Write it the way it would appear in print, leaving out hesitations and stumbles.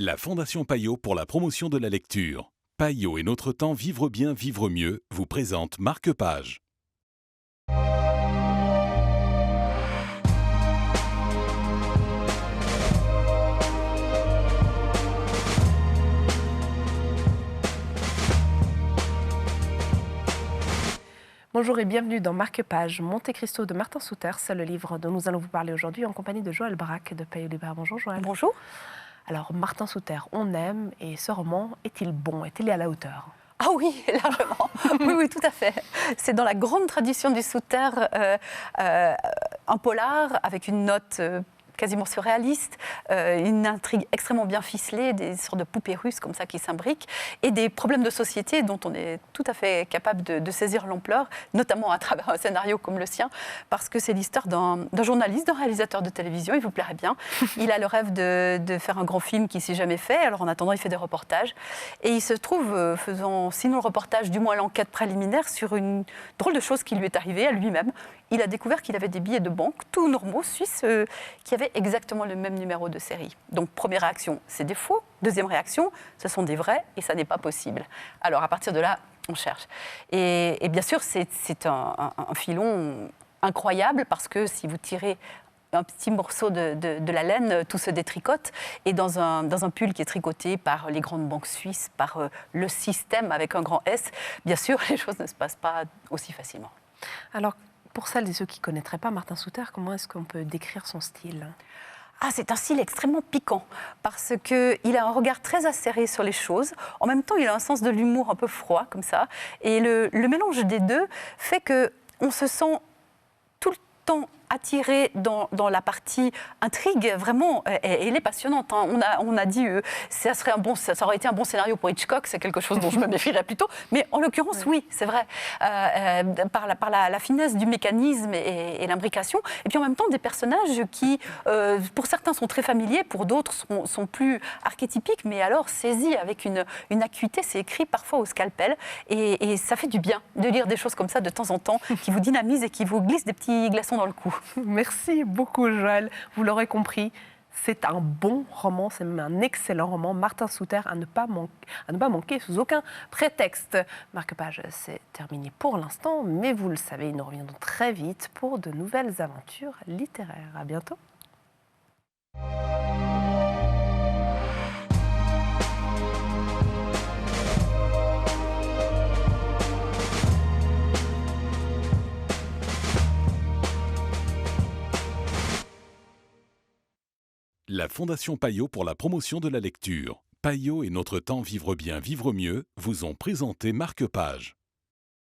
La Fondation Payot pour la promotion de la lecture. Payot et notre temps vivre bien, vivre mieux vous présente Marque-Page. Bonjour et bienvenue dans Marque-Page, Monte Cristo de Martin Souters. C'est le livre dont nous allons vous parler aujourd'hui en compagnie de Joëlle Braque de Payot Libraire. Bonjour Joëlle. Bonjour. Alors Martin Souters, on aime, et ce roman, est-il bon? Est-il à la hauteur? Ah oui, largement. Oui, tout à fait. C'est dans la grande tradition du Souters, un polar avec une note quasiment surréaliste, une intrigue extrêmement bien ficelée, des sortes de poupées russes comme ça qui s'imbriquent, et des problèmes de société dont on est tout à fait capable de saisir l'ampleur, notamment à travers un scénario comme le sien, parce que c'est l'histoire d'un journaliste, d'un réalisateur de télévision, il vous plairait bien. Il a le rêve de faire un grand film qui ne s'est jamais fait, alors en attendant il fait des reportages, et il se trouve faisant sinon le reportage, du moins l'enquête préliminaire sur une drôle de chose qui lui est arrivée à lui-même. Il a découvert qu'il avait des billets de banque, tout normaux, suisses, qui avaient exactement le même numéro de série. Donc, première réaction, c'est des faux. Deuxième réaction, ce sont des vrais et ça n'est pas possible. Alors, à partir de là, on cherche. Et bien sûr, c'est un filon incroyable parce que si vous tirez un petit morceau de la laine, tout se détricote. Et dans un pull qui est tricoté par les grandes banques suisses, par le système avec un grand S, bien sûr, les choses ne se passent pas aussi facilement. Alors, pour celles et ceux qui ne connaîtraient pas Martin Souters, comment est-ce qu'on peut décrire son style ? C'est un style extrêmement piquant, parce qu'il a un regard très acéré sur les choses. En même temps, il a un sens de l'humour un peu froid, comme ça. Et le mélange des deux fait qu'on se sent tout le temps attiré dans la partie intrigue, vraiment, elle est passionnante. Hein. On a dit ça aurait été un bon scénario pour Hitchcock, c'est quelque chose dont je me méfierais plutôt, mais en l'occurrence, oui, c'est vrai, par la finesse du mécanisme et l'imbrication, et puis en même temps des personnages qui, pour certains, sont très familiers, pour d'autres sont plus archétypiques, mais alors saisis avec une acuité, c'est écrit parfois au scalpel, et ça fait du bien de lire des choses comme ça de temps en temps, qui vous dynamisent et qui vous glissent des petits glaçons dans le cou. Merci beaucoup Joëlle. Vous l'aurez compris, c'est un bon roman, c'est même un excellent roman. Martin Souters à ne pas manquer sous aucun prétexte. Marque-Page, c'est terminé pour l'instant, mais vous le savez, nous reviendrons très vite pour de nouvelles aventures littéraires. À bientôt. La Fondation Payot pour la promotion de la lecture. Payot et notre temps vivre bien, vivre mieux vous ont présenté Marque-Page.